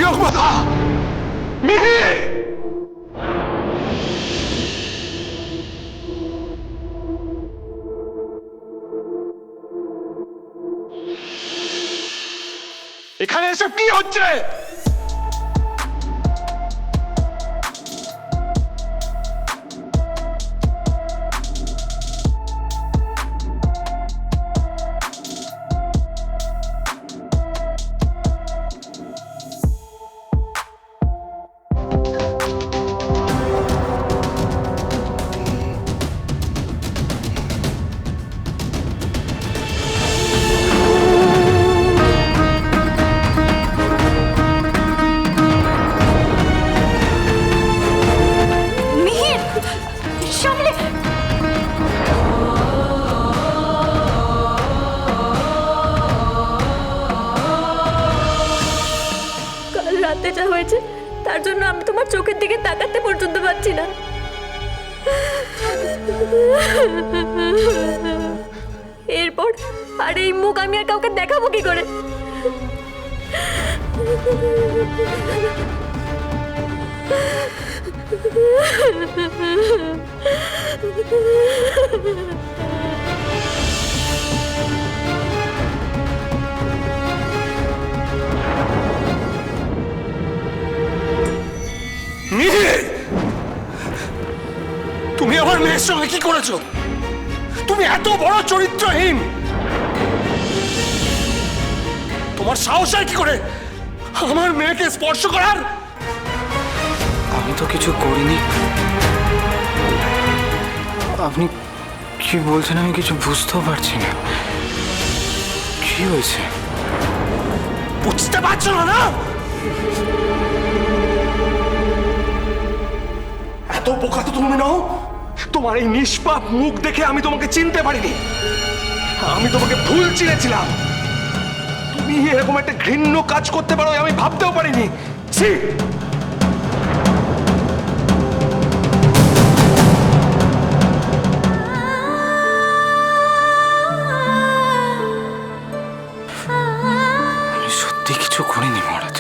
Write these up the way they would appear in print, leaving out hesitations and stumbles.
প্রিয়ঙ্কা, মিহির, এখানে এসব কি হচ্ছে? মিহির, সামলে। কাল রাতে যা হয়েছে তার জন্য আমি তোমার চোখের দিকে তাকাতে পর্যন্ত পারছি না। এরপর আর এই মুখ আমি আর কাউকে দেখাবো কি করে? মিহির, তুমি আমার মেয়ের সঙ্গে কি করেছো? তুমি এত বড় চরিত্রহীন! তোমার সাহস হয় কি করে আমার মেয়েকে স্পর্শ করার? আমি তো কিছু করিনি। আপনি কি বলছেন আমি কিছু বুঝতেও পারছি না। কি হয়েছে? বুঝতে পারছো না? না, এত বোকা তো তুমি নও। তোমার এই নিষ্পাপ মুখ দেখে আমি তোমাকে চিনতে পারিনি। আমি তোমাকে ভুল চিনেছিলাম। তুমি এরকম একটা ঘৃণ্য কাজ করতে পারো আমি ভাবতেও পারিনি। ছি! আমি সত্যি কিছু করিনি মহারাজ।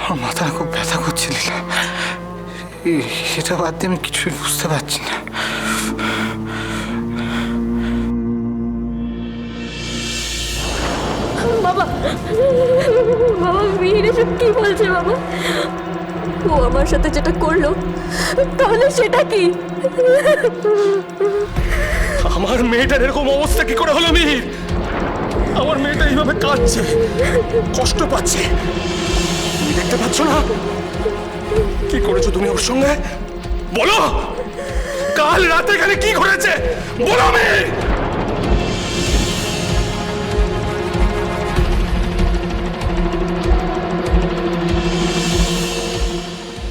আমার মাথায় খুব ব্যথা করছে লীলা। সেটা বাদ দিয়ে আমি কিছুই বুঝতে পারছি না। বাবা, বাবা, মিহির এসব কি বলছে বাবা? ও আমার সাথে যেটা করলো তাহলে সেটা কি? আমার মেয়েটার এরকম অবস্থা কি করে হলো মিহির? আমার মেয়েটা এইভাবে কাঁদছে, কষ্ট পাচ্ছে। তুমি দেখতে পাচ্ছ না? কি করেছো তুমি ওর সঙ্গে? বলো, কাল রাতে এখানে কি ঘটেছে? বলো মিহির।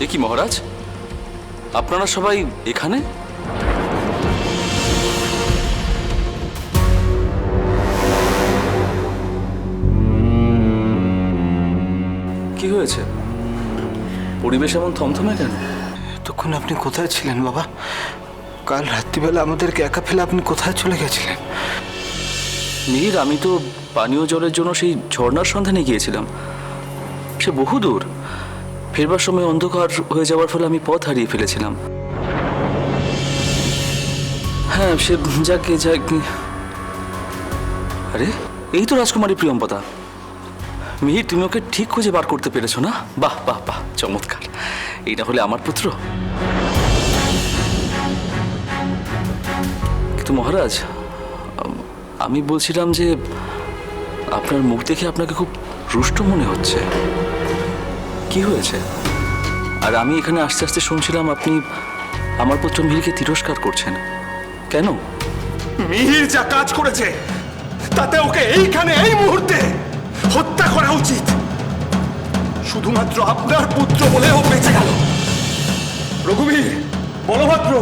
এ কি মহারাজ, আপনারা সবাই এখানে? কি হয়েছে? পরিবেশ এমন থমথমে কেন? তখন আপনি কোথায় ছিলেন বাবা? কাল রাত্রিবেলা আমাদেরকে একা ফেলে আপনি কোথায় চলে গেছিলেন? মিহির, আমি তো পানীয় জলের জন্য সেই ঝর্ণার সন্ধানে গিয়েছিলাম। সে বহু দূর। ফেরবার সময় অন্ধকার হয়ে যাওয়ার ফলে আমি পথ হারিয়ে ফেলেছিলাম। হ্যাঁ, সে যাকে যাক। আরে, এই তো রাজকুমারী প্রিয়ম্বদা। মিহির, তুমি ওকে ঠিক খুঁজে বার করতে পেরেছো না? বাহ বাহ বাহ, চমৎকার। এইটা হলে আমার পুত্র। কিন্তু মহারাজ, আমি বলছিলাম যে আপনার মুখ দেখে আপনাকে খুব রুষ্ট মনে হচ্ছে। কি হয়েছে? আর আমি এখানে আস্তে আস্তে শুনছিলাম আপনি আমার পুত্র মিহিরকে তিরস্কার করছেন। কেন? মিহির যা কাজ করেছে তাতে ওকে এইখানে এই মুহূর্তে হত্যা করা উচিত। শুধুমাত্র আপনার পুত্র বলে ও বেঁচে গেল। রঘুবীর, বলভদ্র,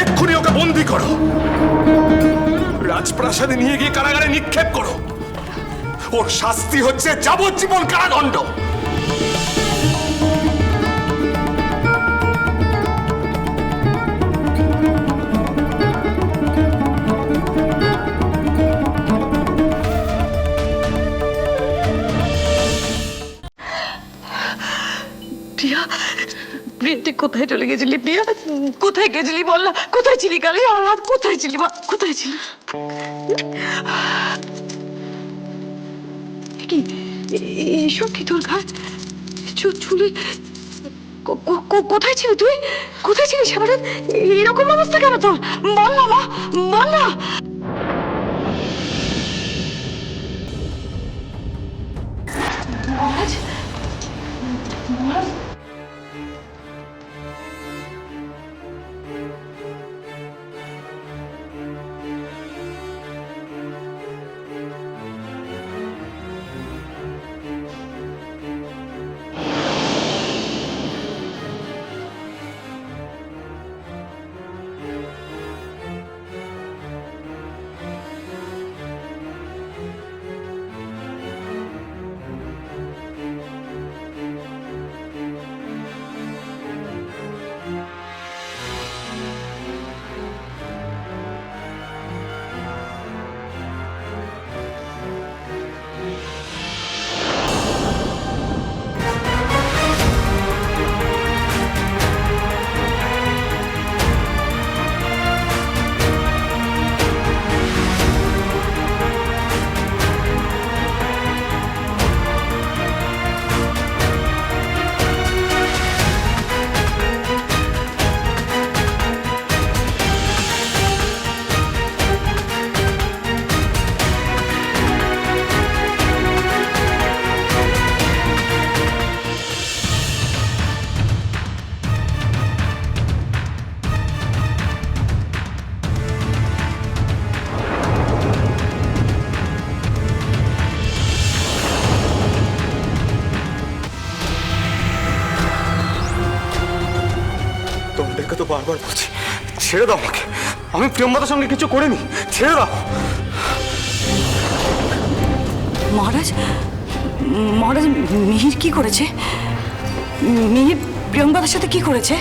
এক্ষুনি ওকে বন্দি করো, রাজপ্রাসাদে নিয়ে গিয়ে কারাগারে নিক্ষেপ করো। ওর শাস্তি হচ্ছে যাবজ্জীবন কারাদণ্ড। প্রিয়া তুই কোথায় চলে গেছিলি? প্রিয়া কোথায় গেছিলি বল না, কোথায় ছিলি কালি? আমার রাত কোথায় ছিলি মা, কোথায় ছিলি? কি এইসব কি তোর ঘাট চুলি? কোথায় ছিলি তুই? কোথায় ছিলি সারা রাত? এরকম অবস্থা কেন তোর? বল না মা, বল না। মহারাজ, মহারাজ, তোমাদেরকে তো বারবার বলছি, ছেড়ে দাও আমাকে। আমি প্রিয়ম্বদার সঙ্গে কিছু করিনি, ছেড়ে দাও। মহারাজ, মহারাজ মিহির কি করেছে? মিহির প্রিয়ঙ্কাদের সাথে কি করেছে?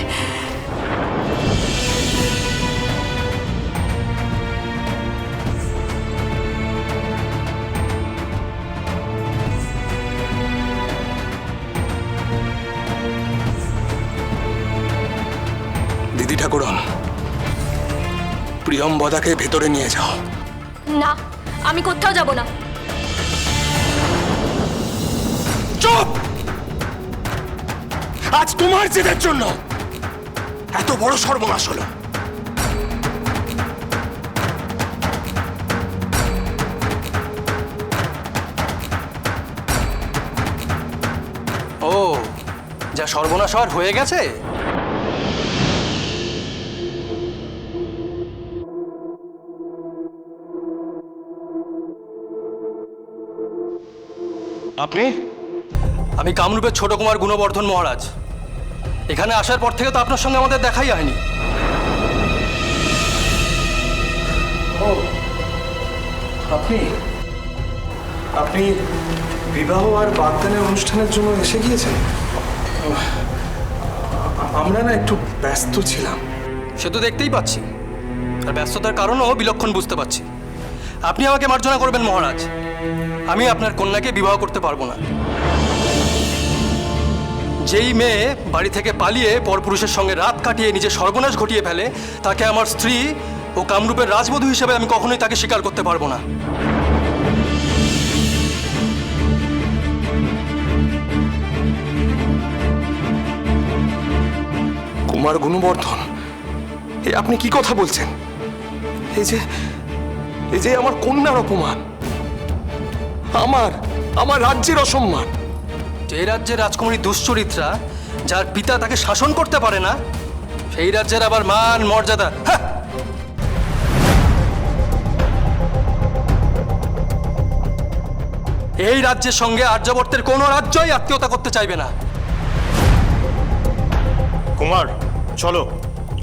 দিদি ঠাকুরন, প্রিয়ম্বদাকে ভেতরে নিয়ে যাও। না, আমি কোথাও যাব না। চুপ! আজ তোমার জেদের জন্য এত বড় সর্বনাশ হলো। ও, যা সর্বনাশ হওয়ার হয়ে গেছে। আপনি? আমি কামরূপের ছোট কুমার গুণবর্ধন মহারাজ। এখানে আসার পর থেকে তো আপনার সঙ্গে আমাদের দেখাই হয়নি। ও, আপনি আপনি বিবাহ আর বাগদানের অনুষ্ঠানের জন্য এসে গিয়েছেন? আমরা না একটু ব্যস্ত ছিলাম। সে তো দেখতেই পাচ্ছি, আর ব্যস্ততার কারণও বিলক্ষণ বুঝতে পারছি। আপনি আমাকে মার্জনা করবেন মহারাজ, আমি আপনার কন্যাকে বিবাহ করতে পারবো না। যেই মেয়ে বাড়ি থেকে পালিয়ে পরপুরুষের সঙ্গে রাত কাটিয়ে নিজের সর্বনাশ ঘটিয়ে ফেলে, তাকে আমার স্ত্রী ও কামরূপের রাজবধূ হিসেবে আমি কখনোই তাকে স্বীকার করতে পারবো না। কুমার গুণবর্ধন, এ আপনি কি কথা বলছেন? এই যে আমার কন্যার অপমান, আমার রাজ্যের অসম্মান। যে রাজ্যের রাজকুমারী দুশ্চরিত্রা, যার পিতা তাকে শাসন করতে পারে না, সেই রাজ্যের আবার মান মর্যাদা। হ্যাঁ, এই রাজ্যের সঙ্গে আর্যাবর্তের কোনো রাজ্যই আত্মীয়তা করতে চাইবে না। কুমার, চলো,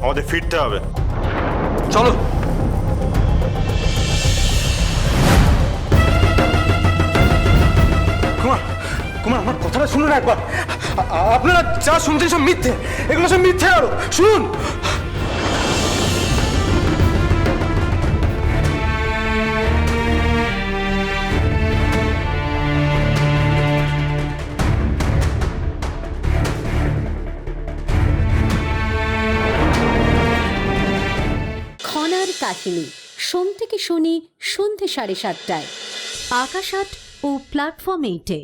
আমাদের ফিরতে হবে। চলো। কুমার, আমার কথাটা শুনুন একবার। আপনারা যা শুনছেন সব মিথ্যে, এগুলো সব মিথ্যে। আরো শুনুন। কাহিনী, সোম থেকে শনি সন্ধে 7:30টায় আকাশ 8 ও প্ল্যাটফর্ম 8-এ।